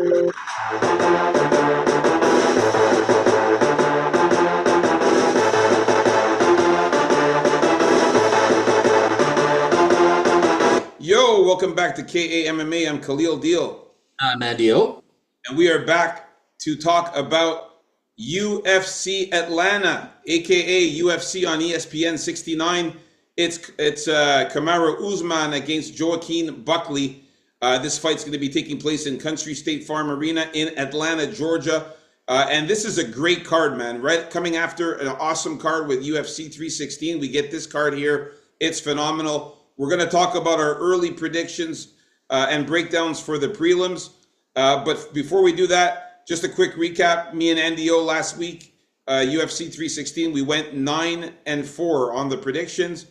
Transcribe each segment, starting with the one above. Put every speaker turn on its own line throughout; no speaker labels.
Yo, welcome back to KAMMA. I'm Khalil Deal.
I'm Adio.
And we are back to talk about UFC Atlanta, aka UFC on ESPN 69. It's Kamaru Usman against Joaquin Buckley. This fight's going to be taking place in Country State Farm Arena in Atlanta, Georgia. And this is a great card, man. Right, coming after an awesome card with UFC 316, we get this card here. It's phenomenal. We're going to talk about our early predictions and breakdowns for the prelims. But before we do that, just a quick recap. Me and Andy O last week, UFC 316, we went 9-4 on the predictions.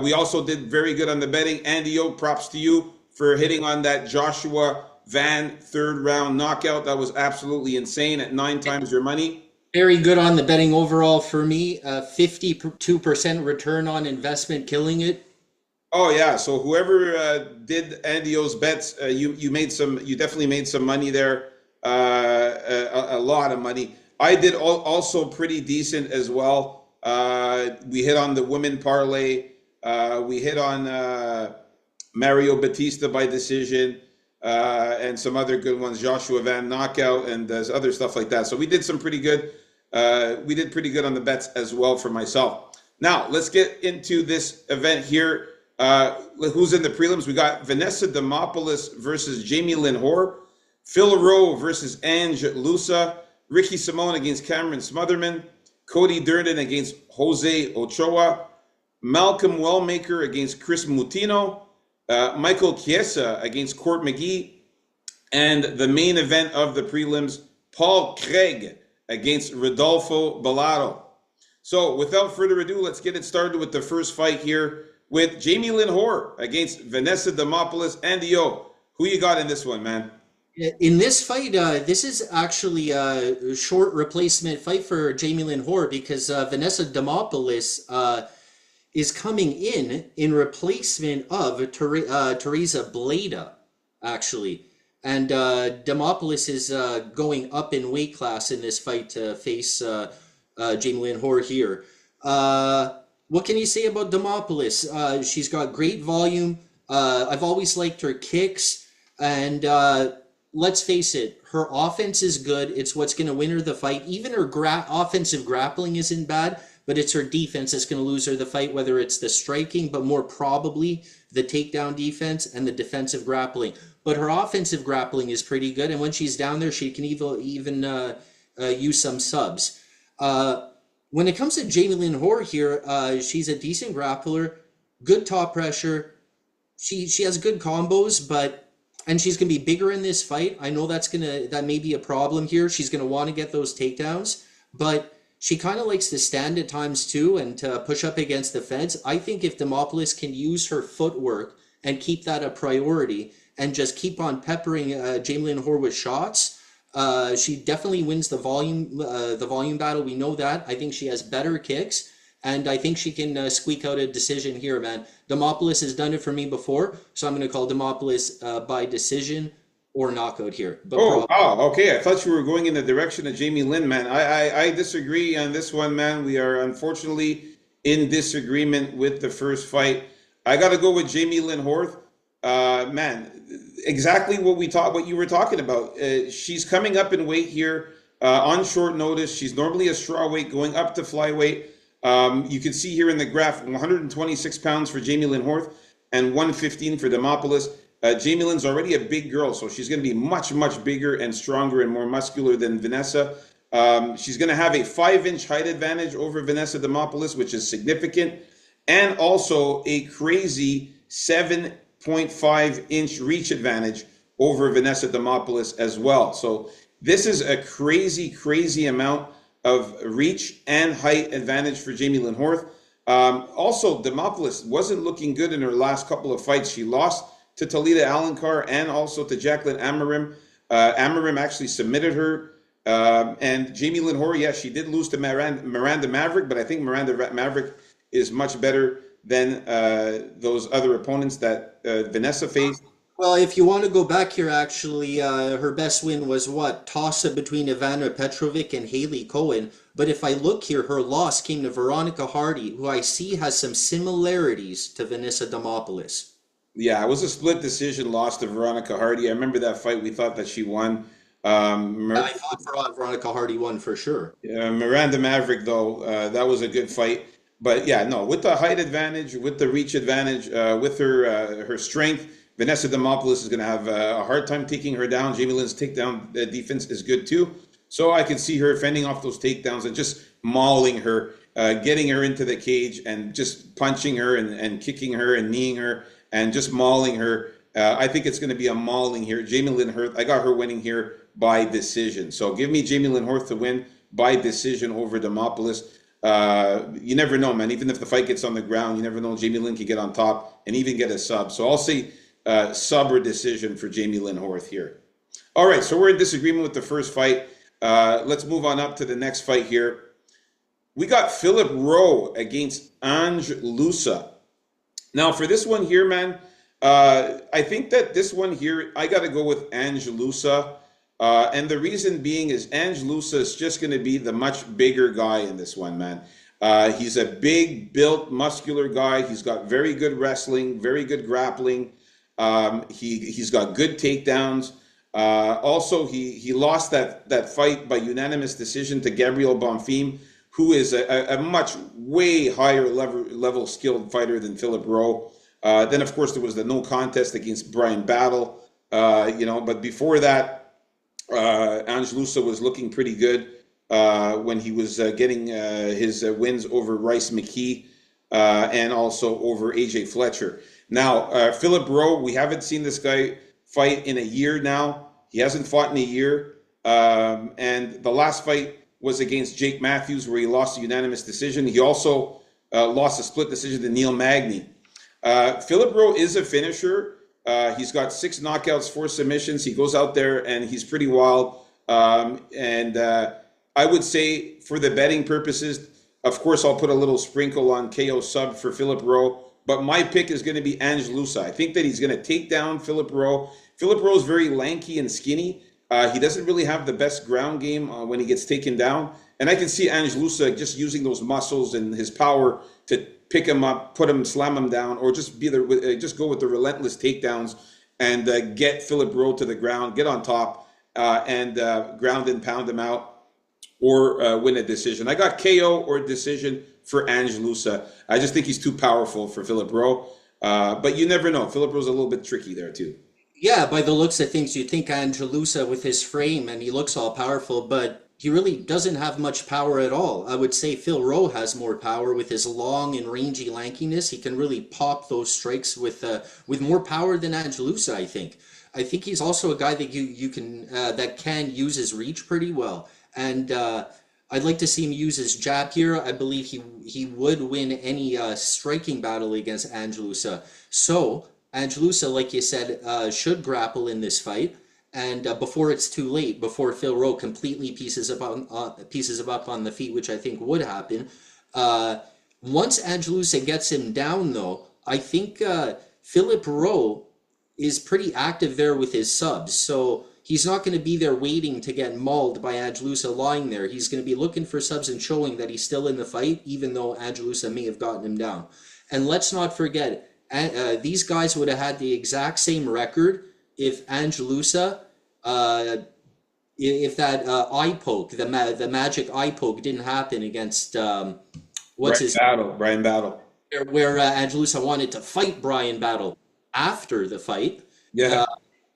We also did very good on the betting. Andy O, props to you for hitting on that Joshua Van third round knockout. That was absolutely insane at 9 times your money.
Very good on the betting overall for me. 52% return on investment, killing it.
Oh yeah, so whoever did Andy O's bets, you definitely made some money there, a lot of money. I did also pretty decent as well. We hit on the women parlay. We hit on Mario Batista by decision, and some other good ones, Joshua Van knockout, and there's other stuff like that. So we did some pretty good. We did pretty good on the bets as well for myself. Now let's get into this event here. Who's in the prelims? We got Vanessa Demopoulos versus Jamey-Lyn Hoare, Phil Rowe versus Ange Lusa, Ricky Simone against Cameron Smotherman, Cody Durden against Jose Ochoa, Malcolm Wellmaker against Chris Mutino, Michael Chiesa against Court McGee, and the main event of the prelims, Paul Craig against Rodolfo Bellato. So without further ado, let's get it started with the first fight here, with Jamey-Lyn Hoare against Vanessa Demopoulos. Andy O, who you got in this one, man?
In this fight, this is actually a short replacement fight for Jamey-Lyn Hoare because Vanessa Demopoulos is coming in replacement of Teresa Bleda, actually. And Demopoulos is going up in weight class in this fight to face Jamey-Lyn Hoare here. What can you say about Demopoulos? She's got great volume. I've always liked her kicks. And let's face it, her offense is good. It's what's going to win her the fight. Even her offensive grappling isn't bad, but it's her defense that's going to lose her the fight, whether it's the striking, but more probably the takedown defense and the defensive grappling. But her offensive grappling is pretty good. And when she's down there, she can even use some subs. When it comes to Jamey-Lyn Hoare here, she's a decent grappler, good top pressure. She has good combos, and she's gonna be bigger in this fight. I know that may be a problem here. She's gonna want to get those takedowns, but she kind of likes to stand at times too and to push up against the fence. I think if Demopoulos can use her footwork and keep that a priority and just keep on peppering Jamey-Lyn Hoare with shots, she definitely wins the volume battle. We know that. I think she has better kicks, and I think she can squeak out a decision here, man. Demopoulos has done it for me before, so I'm going to call Demopoulos by decision or knockout here. But
okay. I thought you were going in the direction of Jamey-Lyn, man. I disagree on this one, man. We are unfortunately in disagreement with the first fight. I got to go with Jamey-Lyn Hoare. Man, exactly what you were talking about. She's coming up in weight here on short notice. She's normally a straw weight going up to flyweight. You can see here in the graph 126 pounds for Jamey-Lyn Hoare and 115 for Demopoulos. Jamey-Lyn's already a big girl, so she's going to be much, much bigger and stronger and more muscular than Vanessa. She's going to have a 5-inch height advantage over Vanessa Demopoulos, which is significant, and also a crazy 7.5-inch reach advantage over Vanessa Demopoulos as well. So this is a crazy, crazy amount of reach and height advantage for Jamey-Lyn Hoare. Also, Demopoulos wasn't looking good in her last couple of fights. She lost to Talita Alencar and also to Jacqueline Amarim. Amarim actually submitted her. And Jamey-Lyn Hoare, yes, she did lose to Miranda Maverick, but I think Miranda Maverick is much better than those other opponents that Vanessa faced.
Well, if you want to go back here, actually, her best win was what? Toss-up between Ivana Petrovic and Haley Cohen. But if I look here, her loss came to Veronica Hardy, who I see has some similarities to Vanessa Demopoulos.
Yeah, it was a split decision loss to Veronica Hardy. I remember that fight. We thought that she won.
I thought Veronica Hardy won for sure.
Miranda Maverick, though, that was a good fight. But yeah, no, with the height advantage, with the reach advantage, with her strength, Vanessa Demopoulos is going to have a hard time taking her down. Jamey-Lyn's takedown defense is good too. So I can see her fending off those takedowns and just mauling her, getting her into the cage and just punching her and kicking her and kneeing her and just mauling her. I think it's going to be a mauling here. Jamey-Lyn Hurth, I got her winning here by decision. So give me Jamey-Lyn Hurth to win by decision over Demopoulos. You never know, man. Even if the fight gets on the ground, you never know. Jamey-Lyn can get on top and even get a sub. So I'll say sub or decision for Jamey-Lyn Hurth here. All right, so we're in disagreement with the first fight. Let's move on up to the next fight here. We got Philip Rowe against Ange Loosa. Now, for this one here, man, I think that this one here, I got to go with Ange Loosa. And the reason being is Ange Loosa is just going to be the much bigger guy in this one, man. He's a big, built, muscular guy. He's got very good wrestling, very good grappling. He's got good takedowns. Also, he lost that fight by unanimous decision to Gabriel Bonfim, who is a much way higher level skilled fighter than Philip Rowe. Then, of course, there was the no contest against Brian Battle. But before that, Ange Loosa was looking pretty good when he was getting his wins over Rice McKee and also over AJ Fletcher. Now, Philip Rowe, we haven't seen this guy fight in a year now. He hasn't fought in a year. And the last fight was against Jake Matthews, where he lost a unanimous decision. He also lost a split decision to Neil Magny. Philip Rowe is a finisher. He's got 6 knockouts, 4 submissions. He goes out there and he's pretty wild. I would say for the betting purposes, of course, I'll put a little sprinkle on KO sub for Philip Rowe. But my pick is going to be Ange Loosa. I think that he's going to take down Philip Rowe. Philip Rowe is very lanky and skinny. He doesn't really have the best ground game when he gets taken down. And I can see Ange Loosa just using those muscles and his power to pick him up, put him, slam him down, or just just go with the relentless takedowns and get Philip Rowe to the ground, get on top, and ground and pound him out, or win a decision. I got KO or decision for Ange Loosa. I just think he's too powerful for Philip Rowe. But you never know. Philip Rowe's a little bit tricky there too.
Yeah, by the looks of things, you think Ange Loosa with his frame and he looks all powerful, but he really doesn't have much power at all. I would say Phil Rowe has more power with his long and rangy lankiness. He can really pop those strikes with more power than Ange Loosa, I think. I think he's also a guy that you can that can use his reach pretty well. And I'd like to see him use his jab here. I believe he would win any striking battle against Ange Loosa. So Ange Loosa, like you said, should grapple in this fight. And before it's too late, before Phil Rowe completely pieces him up on the feet, which I think would happen. Once Ange Loosa gets him down, though, I think Philip Rowe is pretty active there with his subs. So he's not going to be there waiting to get mauled by Ange Loosa lying there. He's going to be looking for subs and showing that he's still in the fight, even though Ange Loosa may have gotten him down. And let's not forget, these guys would have had the exact same record if Ange Loosa, if that eye poke, the magic eye poke didn't happen against
Brian Battle.
Where Ange Loosa wanted to fight Brian Battle after the fight.
Yeah.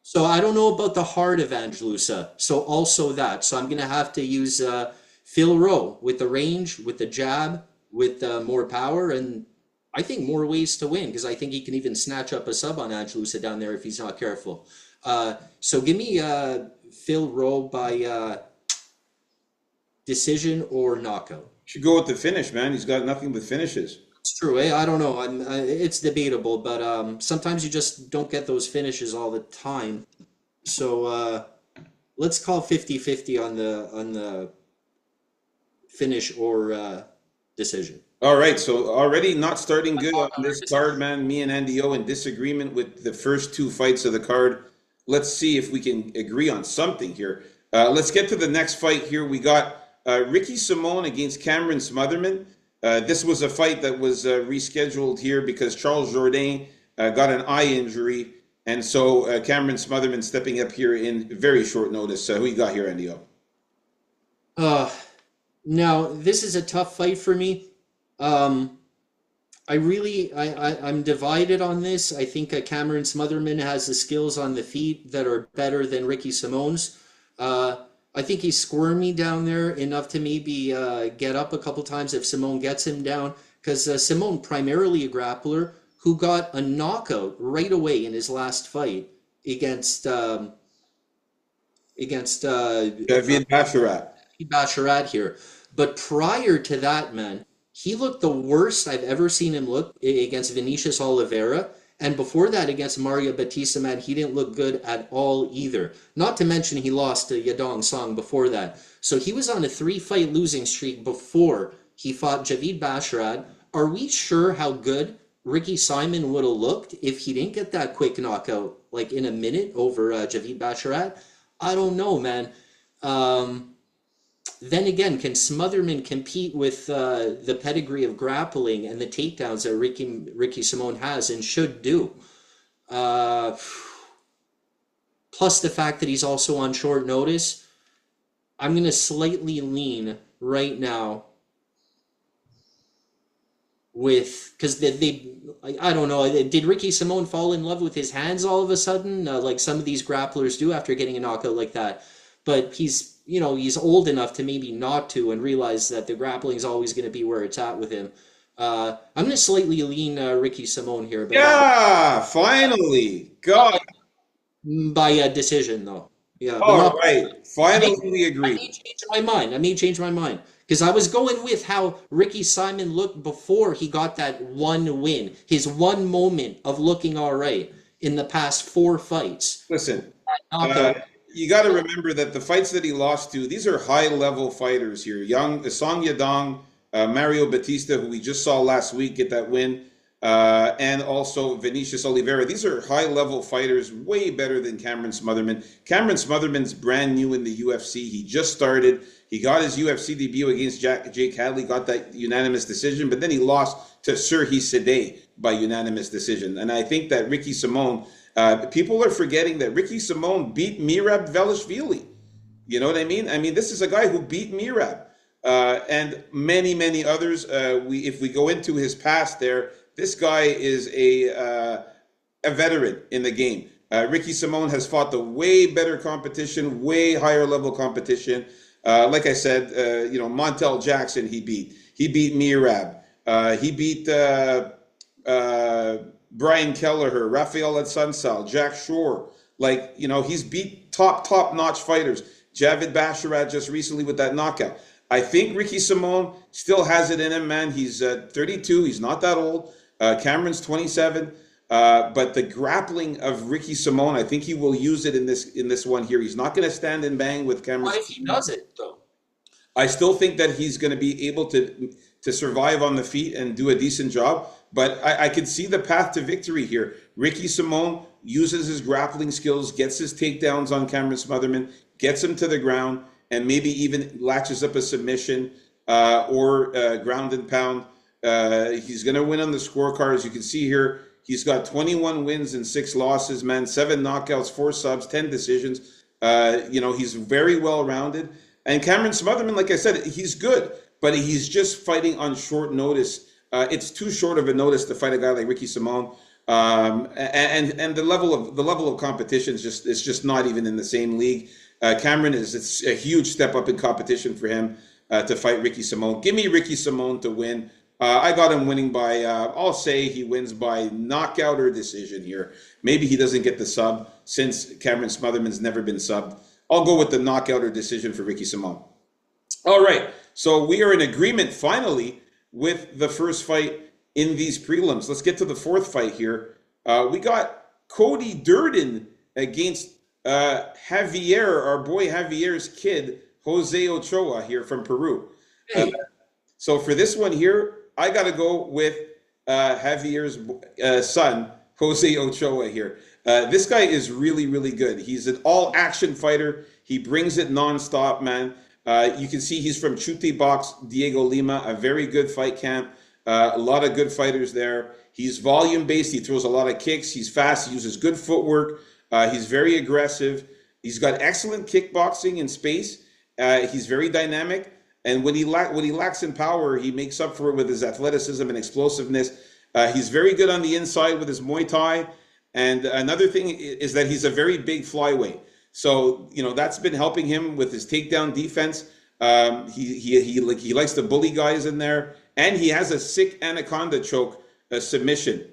So I don't know about the heart of Ange Loosa. So also that. So I'm going to have to use Phil Rowe with the range, with the jab, with more power, and I think more ways to win, because I think he can even snatch up a sub on Ange Loosa down there if he's not careful. So give me Phil Rowe by decision or knockout.
Should go with the finish, man. He's got nothing but finishes.
It's true, eh? I don't know. It's debatable, but sometimes you just don't get those finishes all the time. So let's call 50-50 on the finish or decision.
All right, so already not starting good on this card, man. Me and Andy O in disagreement with the first two fights of the card. Let's see if we can agree on something here. Let's get to the next fight here. We got Ricky Simon against Cameron Smotherman. This was a fight that was rescheduled here because Charles Jourdain got an eye injury, and so Cameron Smotherman stepping up here in very short notice. Who you got here, Andy O?
Uh, Now this is a tough fight for me. Um, I'm divided on this. I think Cameron Smotherman has the skills on the feet that are better than Ricky Simone's. I think he's squirmy down there enough to maybe get up a couple times if Simone gets him down. Because Simone, primarily a grappler, who got a knockout right away in his last fight against
David Basharat.
Basharat here. But prior to that, man, he looked the worst I've ever seen him look against Vinicius Oliveira. And before that, against Mario Batista, man, he didn't look good at all either. Not to mention he lost to Yadong Song before that. So he was on a three-fight losing streak before he fought Javid Basharat. Are we sure how good Ricky Simon would have looked if he didn't get that quick knockout, like in a minute over Javid Basharat? I don't know, man. Um, then again, can Smotherman compete with the pedigree of grappling and the takedowns that Ricky Simone has and should do? Uh, Plus the fact that he's also on short notice, I'm going to slightly lean right now with because I don't know, did Ricky Simone fall in love with his hands all of a sudden, like some of these grapplers do after getting a knockout like that? But he's old enough to maybe not to and realize that the grappling is always going to be where it's at with him. I'm going to slightly lean Ricky Simone here, but
Yeah, finally. God.
by a decision though. Yeah, but
All
not.
right.
I may,
Finally, we
I
agree.
may change my mind. I may change my mind because I was going with how Ricky Simon looked before he got that one win, his one moment of looking all right in the past four fights.
Listen, uh,
Knockout.
you got to remember that the fights that he lost to, these are high-level fighters here. Young Song Yadong, Mario Batista, who we just saw last week get that win, and also Vinicius Oliveira. These are high-level fighters, way better than Cameron Smotherman. Cameron Smotherman's brand new in the UFC. He just started. He got his UFC debut against Jake Hadley, got that unanimous decision, but then he lost to Serhiy Sidey by unanimous decision. And I think that Ricky Simone, people are forgetting that Ricky Simone beat Mirab Velishvili. You know what I mean? I mean, this is a guy who beat Mirab and many, many others. If we go into his past there, this guy is a veteran in the game. Ricky Simone has fought the way better competition, way higher level competition. Like I said, Montel Jackson he beat. He beat Mirab. He beat Brian Kelleher, Rafael Sunsal, Jack Shore. Like, he's beat top notch fighters. Javid Basharat just recently with that knockout. I think Ricky Simone still has it in him, man. He's 32. He's not that old. Cameron's 27. But the grappling of Ricky Simone, I think he will use it in this one here. He's not going to stand and bang with Cameron.
What if he does it though?
I still think that he's going to be able to survive on the feet and do a decent job. But I could see the path to victory here. Ricky Simone uses his grappling skills, gets his takedowns on Cameron Smotherman, gets him to the ground, and maybe even latches up a submission or ground and pound. He's going to win on the scorecards. You can see here, he's got 21 wins and 6 losses, man. 7 knockouts, 4 subs, 10 decisions. He's very well rounded. And Cameron Smotherman, like I said, he's good, but he's just fighting on short notice. It's too short of a notice to fight a guy like Ricky Simone. And the level of competition is just not even in the same league. Cameron it's a huge step up in competition for him to fight Ricky Simone. Give me Ricky Simone to win. I got him winning by, I'll say he wins by knockout or decision here. Maybe he doesn't get the sub since Cameron Smotherman's never been subbed. I'll go with the knockout or decision for Ricky Simone. All right, so we are in agreement finally with the first fight in these prelims. Let's get to the fourth fight here. We got Cody Durden against Javier, our boy Javier's kid, Jose Ochoa here from Peru.
Hey,
So for this one here, I got to go with Javier's son, Jose Ochoa here. This guy is really, really good. He's an all-action fighter. He brings it nonstop, man. You can see he's from Chute Box, Diego Lima, a very good fight camp. A lot of good fighters there. He's volume-based. He throws a lot of kicks. He's fast. He uses good footwork. He's very aggressive. He's got excellent kickboxing in space. He's very dynamic. And when he lacks in power, he makes up for it with his athleticism and explosiveness. He's very good on the inside with his Muay Thai. And another thing is that he's a very big flyweight. So, that's been helping him with his takedown defense. He likes to bully guys in there. And he has a sick anaconda choke submission.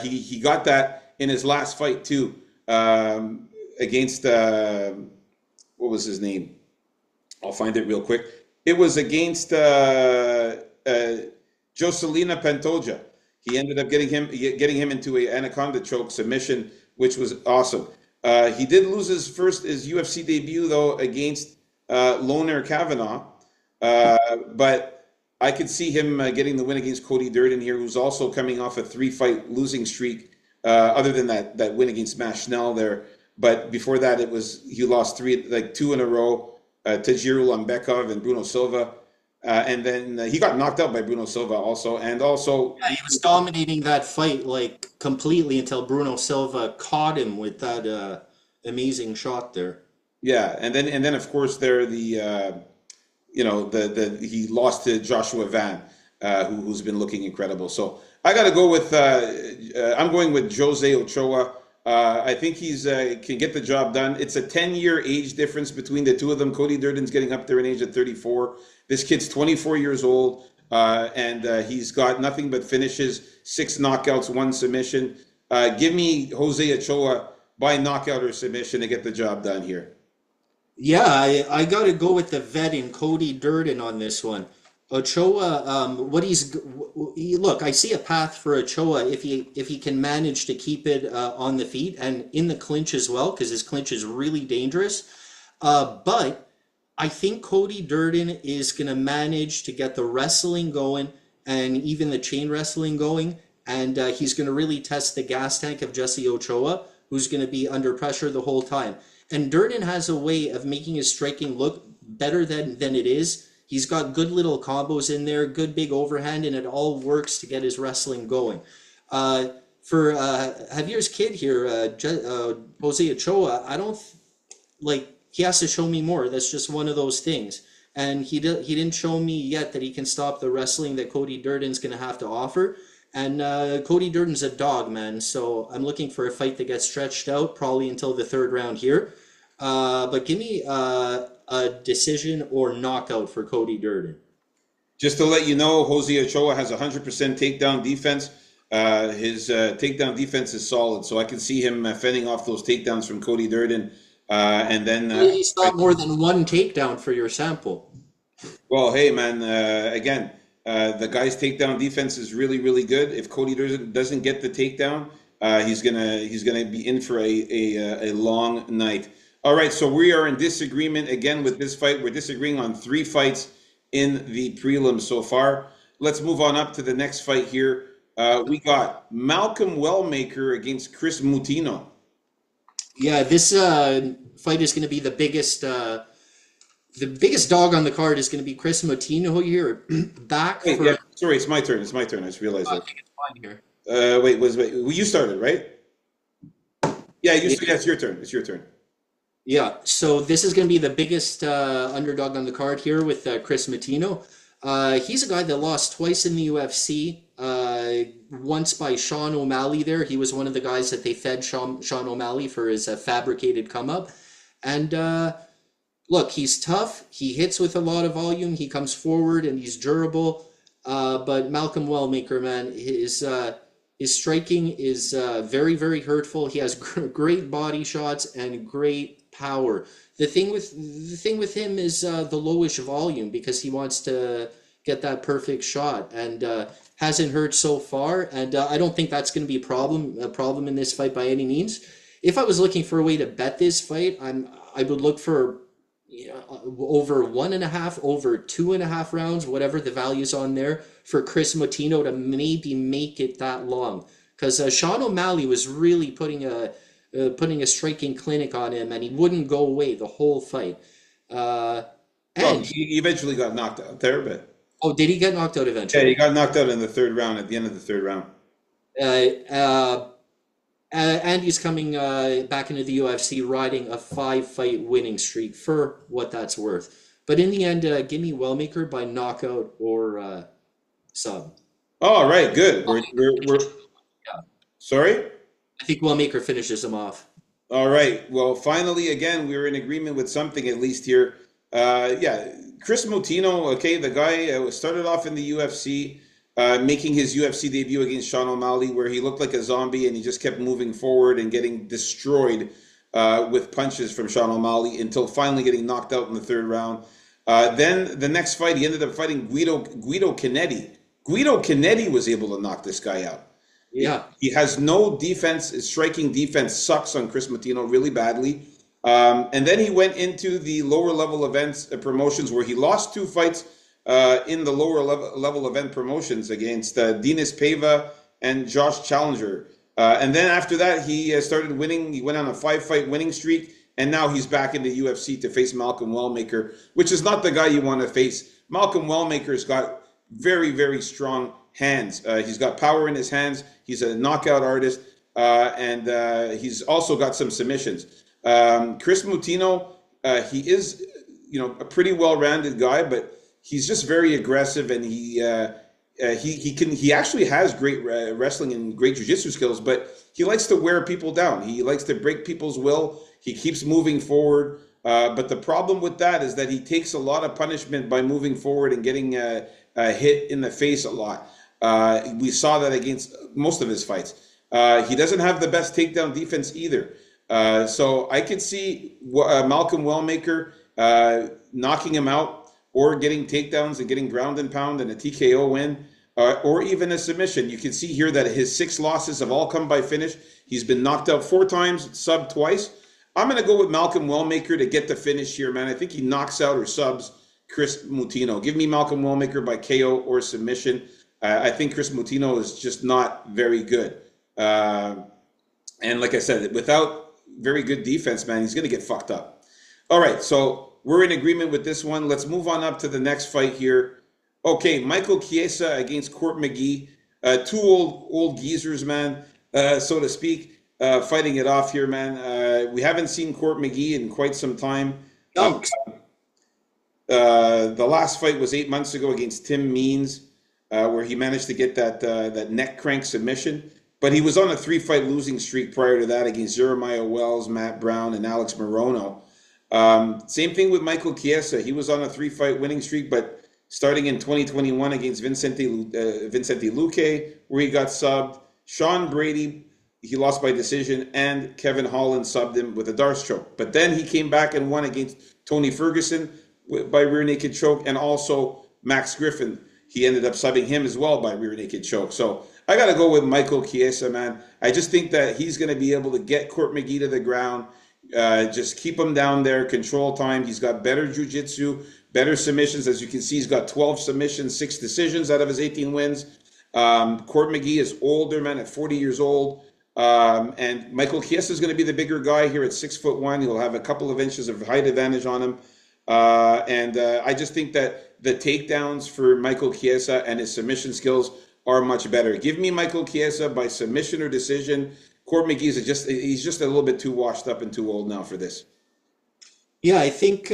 He got that in his last fight, too, against, what was his name? I'll find it real quick. It was against Joselina Pantoja. He ended up getting him into a anaconda choke submission, which was awesome. He did lose his UFC debut though against Loner Kavanaugh, but I could see him getting the win against Cody Durden here, who's also coming off a 3-fight losing streak. Other than that win against Mash Snell there, but before that he lost 2 in a row. Tajiro Lambekov and Bruno Silva. And then he got knocked out by Bruno Silva also. And also...
Yeah, he was dominating that fight completely until Bruno Silva caught him with that amazing shot there.
Yeah, and then of course he lost to Joshua Van, who's been looking incredible. So I got to go with... I'm going with Jose Ochoa. I think he's can get the job done. It's a 10-year age difference between the two of them. Cody Durden's getting up there in age at 34. This kid's 24 years old, and he's got nothing but finishes, 6 knockouts, 1 submission. Give me Jose Ochoa by knockout or submission to get the job done here.
Yeah, I got to go with the vet in Cody Durden on this one. Ochoa, look, I see a path for Ochoa if he can manage to keep it on the feet and in the clinch as well, because his clinch is really dangerous. But I think Cody Durden is going to manage to get the wrestling going and even the chain wrestling going, and he's going to really test the gas tank of Jesse Ochoa, who's going to be under pressure the whole time. And Durden has a way of making his striking look better than it is. He's got good little combos in there, good big overhand, and it all works to get his wrestling going. For Javier's kid here, Jose Ochoa, he has to show me more. That's just one of those things. And he didn't show me yet that he can stop the wrestling that Cody Durden's going to have to offer. And Cody Durden's a dog, man. So I'm looking for a fight that gets stretched out, probably until the 3rd round here. But give me a decision or knockout for Cody Durden.
Just to let you know, Jose Ochoa has 100% takedown defense. His takedown defense is solid, so I can see him fending off those takedowns from Cody Durden. And then
he's got more than 1 takedown for your sample.
Well, hey man, again, the guy's takedown defense is really, really good. If Cody Durden doesn't get the takedown, he's gonna be in for a long night. All right, so we are in disagreement again with this fight. We're disagreeing on 3 fights in the prelims so far. Let's move on up to the next fight here. We got Malcolm Wellmaker against Chris Mutino.
Yeah, this fight is going to be the biggest dog on the card is going to be Chris Mutino here.
Sorry, it's my turn. I just realized that.
I think it's fine here.
Wait, you started, right? Yeah, it's your turn. It's your turn.
Yeah, so this is going to be the biggest underdog on the card here with Chris Mutino. He's a guy that lost twice in the UFC. Once by Sean O'Malley there. He was one of the guys that they fed Sean O'Malley for his fabricated come-up. And look, he's tough. He hits with a lot of volume. He comes forward and he's durable. But Malcolm Wellmaker, man, his striking is very, very hurtful. He has great body shots and great power. The thing with him is the lowish volume, because he wants to get that perfect shot, and hasn't hurt so far. And I don't think that's going to be a problem in this fight by any means. If I was looking for a way to bet this fight, I would look for yeah, over 1.5, over 2.5 rounds, whatever the value's on there, for Chris Motino to maybe make it that long. Because Sean O'Malley was really putting a striking clinic on him, and he wouldn't go away the whole fight. Uh,
Well,
and
he eventually got knocked out there, but
oh, did he get knocked out
yeah, he
eventually?
got knocked out in the third round at the end of the third round.
Uh, uh, Andy's coming back into the UFC riding a 5-fight winning streak for what that's worth. But in the end, give me Wellmaker by knockout or sub.
All right, good. We're
Yeah,
sorry.
I think Wellmaker finishes him off.
All right. Well, finally, again, we were in agreement with something at least here. Yeah, Chris Motino. Okay, the guy started off in the UFC, making his UFC debut against Sean O'Malley, where he looked like a zombie and he just kept moving forward and getting destroyed with punches from Sean O'Malley until finally getting knocked out in the third round. Then the next fight, he ended up fighting Guido Canetti. Guido Canetti was able to knock this guy out.
Yeah,
He has no defense. His striking defense sucks on Chris Motino really badly. And then he went into the lower level events promotions where he lost two fights in the lower level event promotions against Dinas Pava and Josh Challenger. And then after that, he started winning. He went on a 5-fight winning streak. And now he's back in the UFC to face Malcolm Wellmaker, which is not the guy you want to face. Malcolm Wellmaker's got very, very strong hands. He's got power in his hands. He's a knockout artist, and he's also got some submissions. Chris Mutino, he is, a pretty well-rounded guy, but he's just very aggressive, and he actually has great wrestling and great jiu-jitsu skills, but he likes to wear people down. He likes to break people's will. He keeps moving forward. But the problem with that is that he takes a lot of punishment by moving forward and getting hit in the face a lot. We saw that against most of his fights. He doesn't have the best takedown defense either. So I could see Malcolm Wellmaker knocking him out or getting takedowns and getting ground and pound and a TKO win. Or even a submission. You can see here that his 6 losses have all come by finish. He's been knocked out 4 times, subbed twice. I'm going to go with Malcolm Wellmaker to get the finish here, man. I think he knocks out or subs Chris Mutino. Give me Malcolm Wellmaker by KO or submission. I think Chris Mutino is just not very good. And like I said, without very good defense, man, he's going to get fucked up. All right, so we're in agreement with this one. Let's move on up to the next fight here. Okay, Michael Chiesa against Court McGee. 2 old geezers, man, so to speak, fighting it off here, man. We haven't seen Court McGee in quite some time.
Dunks.
The last fight was 8 months ago against Tim Means, where he managed to get that neck crank submission. But he was on a 3-fight losing streak prior to that against Jeremiah Wells, Matt Brown, and Alex Morono. Same thing with Michael Chiesa. He was on a 3-fight winning streak, but starting in 2021 against Vincente Luque, where he got subbed. Sean Brady, he lost by decision, and Kevin Holland subbed him with a Darce choke. But then he came back and won against Tony Ferguson by rear naked choke, and also Max Griffin. He ended up subbing him as well by rear naked choke. So I got to go with Michael Chiesa, man. I just think that he's going to be able to get Court McGee to the ground, just keep him down there, control time. He's got better jiu-jitsu, better submissions. As you can see, he's got 12 submissions, 6 decisions out of his 18 wins. Court McGee is older, man, at 40 years old. And Michael Chiesa is going to be the bigger guy here at 6'1". He'll have a couple of inches of height advantage on him. I just think that the takedowns for Michael Chiesa and his submission skills are much better. Give me Michael Chiesa by submission or decision. Court McGee he's just a little bit too washed up and too old now for this.
Yeah, I think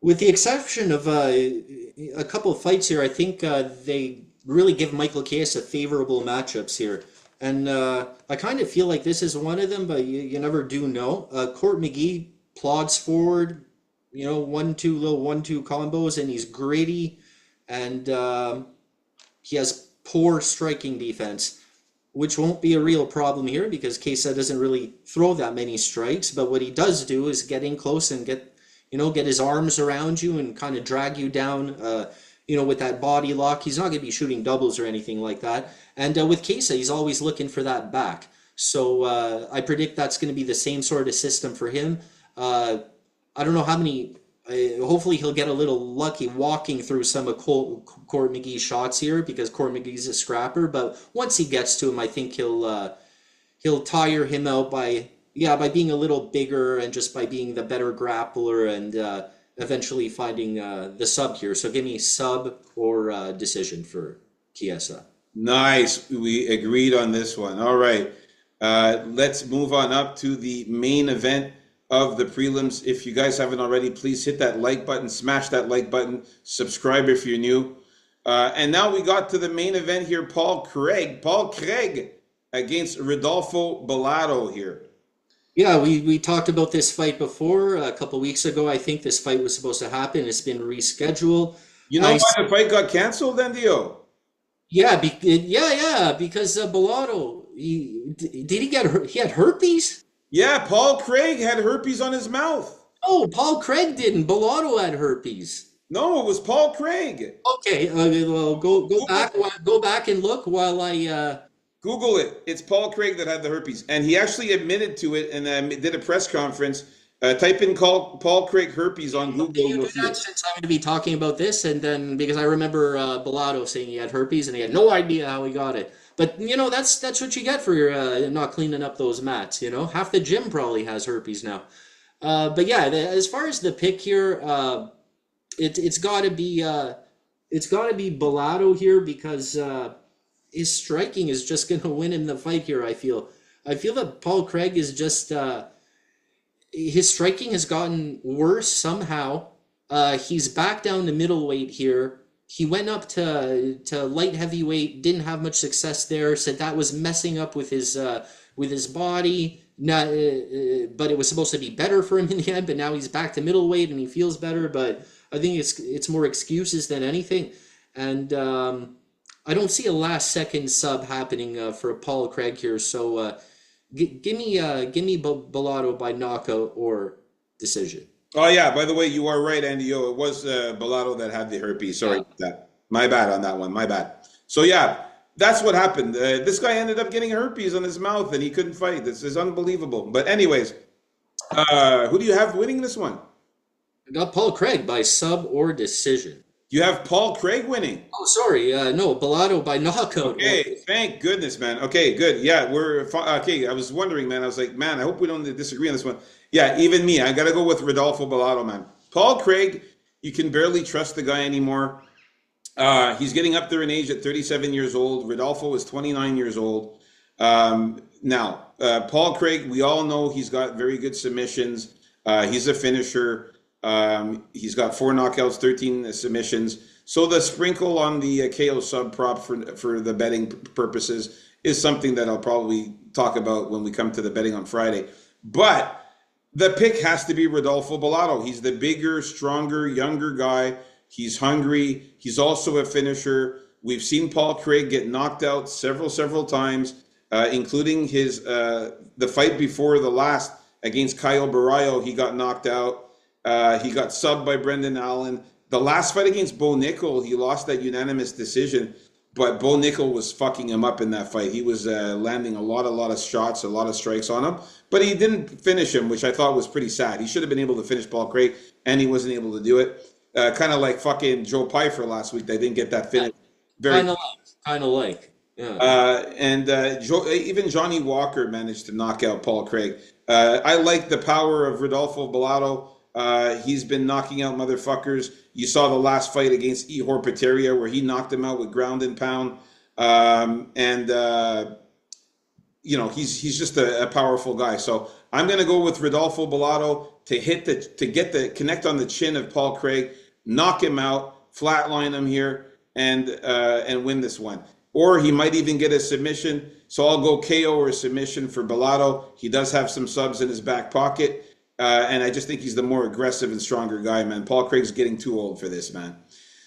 with the exception of a couple of fights here, I think they really give Michael Chiesa favorable matchups here. And I kind of feel like this is one of them, but you never do know. Court McGee plods forward, 1-2 little 1-2 combos, and he's gritty, and he has poor striking defense, which won't be a real problem here because Chiesa doesn't really throw that many strikes. But what he does do is get in close and get his arms around you and kind of drag you down, with that body lock. He's not going to be shooting doubles or anything like that. And with Chiesa, he's always looking for that back. So I predict that's going to be the same sort of system for him. I I don't know how many. Hopefully, he'll get a little lucky walking through some of Court McGee's shots here because Court McGee's a scrapper. But once he gets to him, I think he'll tire him out by being a little bigger and just by being the better grappler and eventually finding the sub here. So give me sub or decision for Chiesa.
Nice. We agreed on this one. All right. Let's move on up to the main event of the prelims. If you guys haven't already, please hit that like button, smash that like button, subscribe if you're new. And now we got to the main event here, Paul Craig against Rodolfo Bellato here.
Yeah, we talked about this fight before a couple weeks ago. I think this fight was supposed to happen. It's been rescheduled.
You know why the fight got canceled, Endio?
Yeah, because Bellato, he had herpes?
Yeah, Paul Craig had herpes on his mouth.
Oh, Paul Craig didn't. Bellato had herpes.
No, it was Paul Craig.
Okay, well, go back and look while I
Google it. It's Paul Craig that had the herpes, and he actually admitted to it and did a press conference. Type in Paul Craig herpes on Google.
You do that since I'm going to be talking about this, and then because I remember Bellato saying he had herpes and he had no idea how he got it. But that's what you get for not cleaning up those mats. Half the gym probably has herpes now. But yeah, as far as the pick here, it's got to be Bellato here because his striking is just going to win him the fight here. I feel that Paul Craig is just his striking has gotten worse somehow. He's back down to middleweight here. He went up to light heavyweight, didn't have much success there. Said that was messing up with his body. Not, but it was supposed to be better for him in the end. But now he's back to middleweight and he feels better. But I think it's more excuses than anything. And I don't see a last second sub happening for Paul Craig here. So give me Bellato by knockout or decision.
Oh yeah, by the way, you are right, Andy. It was Bellato that had the herpes. Sorry about that. My bad on that one. My bad. So yeah, that's what happened. This guy ended up getting herpes on his mouth and he couldn't fight. This is unbelievable. But anyways, who do you have winning this one?
I got Paul Craig by sub or decision.
You have Paul Craig winning.
Oh, sorry. No, Bellato by knockout.
Okay, thank goodness, man. Okay, good. Yeah, okay. I was wondering, man. I was like, man, I hope we don't disagree on this one. Yeah, even me. I got to go with Rodolfo Bellato, man. Paul Craig, you can barely trust the guy anymore. He's getting up there in age at 37 years old. Rodolfo is 29 years old. Now, Paul Craig, we all know he's got very good submissions. He's a finisher. He's got 4 knockouts, 13 submissions. So the sprinkle on the KO sub prop for the betting purposes is something that I'll probably talk about when we come to the betting on Friday. But the pick has to be Rodolfo Bellato. He's the bigger, stronger, younger guy. He's hungry. He's also a finisher. We've seen Paul Craig get knocked out several times, including the fight before the last against Caio Baralho. He got knocked out. He got subbed by Brendan Allen. The last fight against Bo Nickel, he lost that unanimous decision, but Bo Nickel was fucking him up in that fight. He was landing a lot of shots, a lot of strikes on him, but he didn't finish him, which I thought was pretty sad. He should have been able to finish Paul Craig, and he wasn't able to do it. Kind of like fucking Joe Pyfer last week. They didn't get that finish.
Kind of like. Yeah.
Even Johnny Walker managed to knock out Paul Craig. I like the power of Rodolfo Bellato. He's been knocking out motherfuckers. You saw the last fight against Ihor Peteria where he knocked him out with ground and pound. He's just a powerful guy. So I'm going to go with Rodolfo Bellato to connect on the chin of Paul Craig, knock him out, flatline him here, and win this one. Or he might even get a submission. So I'll go KO or submission for Bellato. He does have some subs in his back pocket. And I just think he's the more aggressive and stronger guy, man. Paul Craig's getting too old for this, man.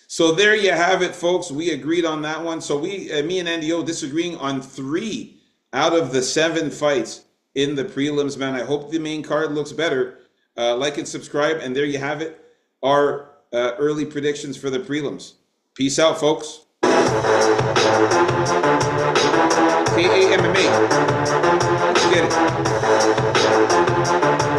So there you have it, folks. We agreed on that one. So me and Andy O disagreeing on 3 out of the 7 fights in the prelims, man. I hope the main card looks better. Like and subscribe. And there you have it. Our early predictions for the prelims. Peace out, folks. KAMMA. Let's get it.